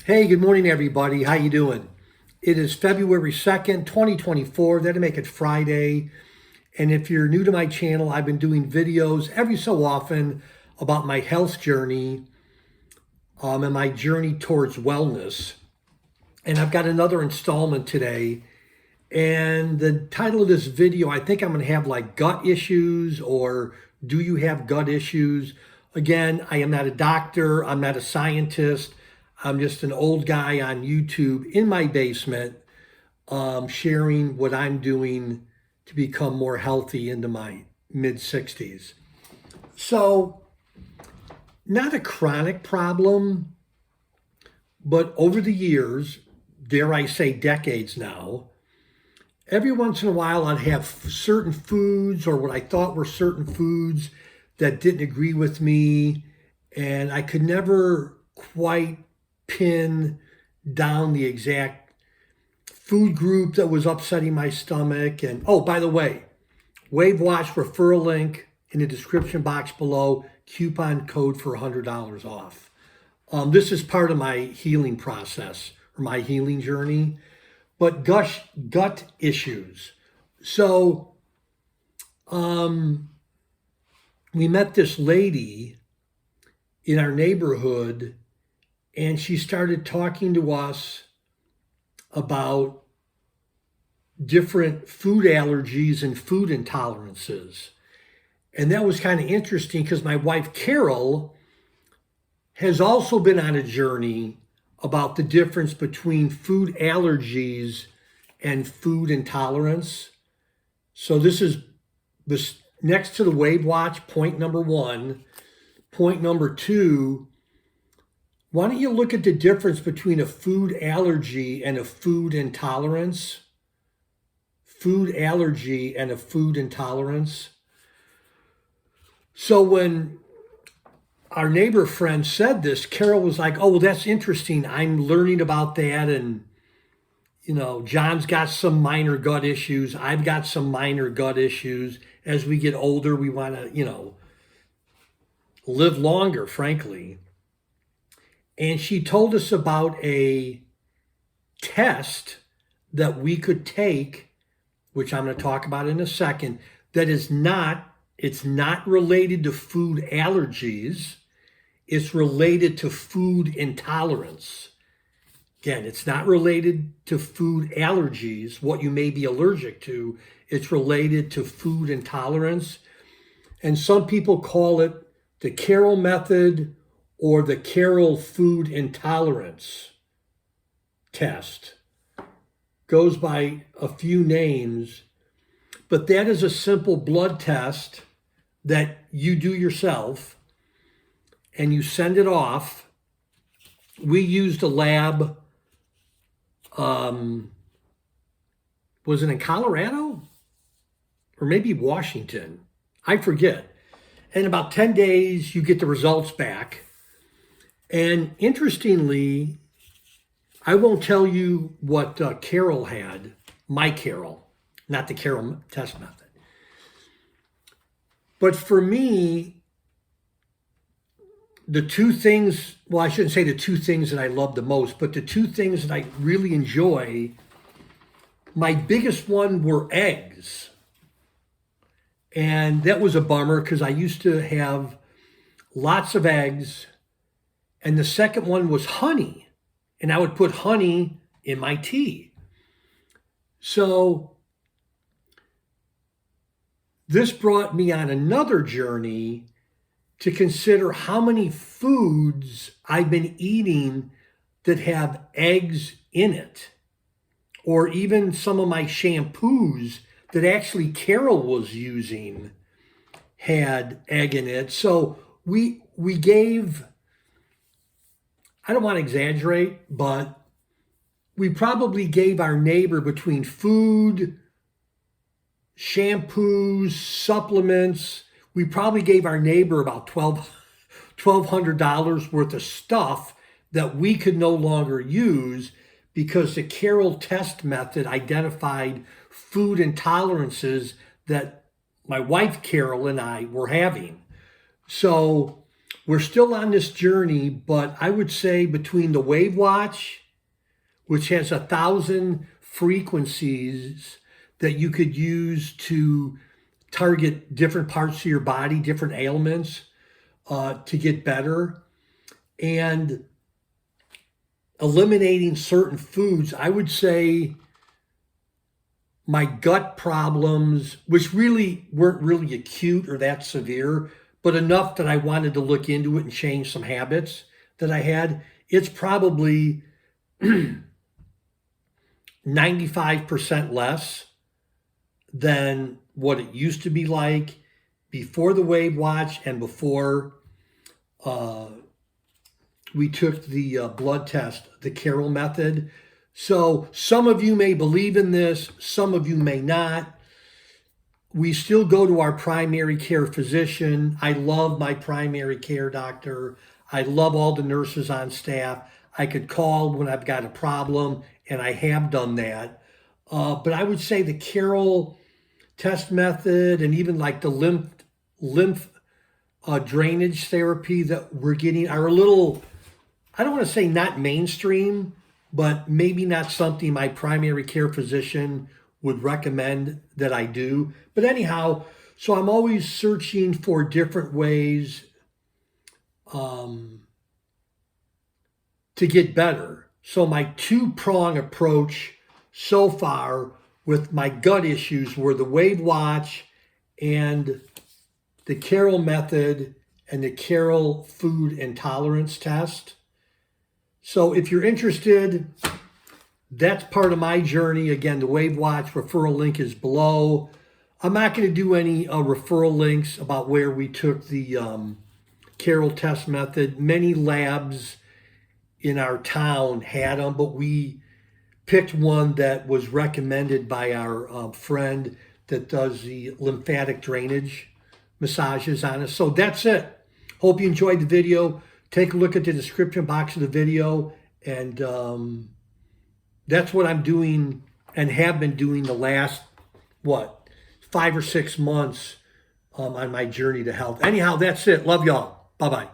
Hey, good morning, everybody. How you doing? It is February 2nd, 2024. That'll make it Friday. And if you're new to my channel, I've been doing videos every so often about my health journey and my journey towards wellness. And I've got another installment today. And the title of this video, I think I'm going to have like gut issues or do you have gut issues? Again, I am not a doctor. I'm not a scientist. I'm just an old guy on YouTube in my basement, sharing what I'm doing to become more healthy into my mid 60s. So, not a chronic problem, but over the years, dare I say decades now, every once in a while I'd have certain foods or what I thought were certain foods that didn't agree with me, and I could never quite pin down the exact food group that was upsetting my stomach. And oh, by the way, WAVwatch referral link in the description box below, coupon code for $100 off. This is part of my healing process or my healing journey, but gut issues. So we met this lady in our neighborhood, and she started talking to us about different food allergies and food intolerances. And that was kind of interesting because my wife, Carroll, has also been on a journey about the difference between food allergies and food intolerance. So this is this next to the WAVwatch, point number one. Point number two, why don't you look at the difference between a food allergy and a food intolerance? Food allergy and a food intolerance. So when our neighbor friend said this, Carol was like, oh, well, that's interesting. I'm learning about that. And, John's got some minor gut issues. I've got some minor gut issues. As we get older, we want to, live longer, frankly. And she told us about a test that we could take, which I'm going to talk about in a second, that it's not related to food allergies. It's related to food intolerance. Again, it's not related to food allergies, what you may be allergic to. It's related to food intolerance. And some people call it the Carroll method or the Carroll food intolerance test. Goes by a few names, but that is a simple blood test that you do yourself and you send it off. We used a lab, was it in Colorado or maybe Washington? I forget. In about 10 days, you get the results back. And interestingly, I won't tell you what Carroll had, my Carroll, not the Carroll test method. But for me, the two things, well, I shouldn't say the two things that I love the most, but the two things that I really enjoy, my biggest one were eggs. And that was a bummer because I used to have lots of eggs. And the second one was honey. And I would put honey in my tea. So this brought me on another journey to consider how many foods I've been eating that have eggs in it. Or even some of my shampoos that actually Carol was using had egg in it. So we gave, I don't want to exaggerate, but we probably gave our neighbor between food, shampoos, supplements, we probably gave our neighbor about $1,200 worth of stuff that we could no longer use because the Carroll test method identified food intolerances that my wife Carol and I were having. So we're still on this journey, but I would say between the WAVwatch, which has 1,000 frequencies that you could use to target different parts of your body, different ailments, to get better, and eliminating certain foods, I would say my gut problems, which really weren't really acute or that severe, but enough that I wanted to look into it and change some habits that I had, it's probably 95% less than what it used to be like before the WAVwatch and before we took the blood test, the Carroll method. So some of you may believe in this, some of you may not. We still go to our primary care physician. I love my primary care doctor. I love all the nurses on staff. I could call when I've got a problem, and I have done that. But I would say the Carroll test method and even like the lymph drainage therapy that we're getting are a little, I don't want to say not mainstream, but maybe not something my primary care physician would recommend that I do. But anyhow, so I'm always searching for different ways to get better. So my two-prong approach so far with my gut issues were the WAVwatch and the Carroll method and the Carroll food intolerance test. So if you're interested, that's part of my journey. Again, the WAVwatch referral link is below. I'm not going to do any referral links about where we took the Carroll test method. Many labs in our town had them, but we picked one that was recommended by our friend that does the lymphatic drainage massages on us. So that's it. Hope you enjoyed the video. Take a look at the description box of the video, and that's what I'm doing and have been doing the last, 5 or 6 months on my journey to health. Anyhow, that's it. Love y'all. Bye-bye.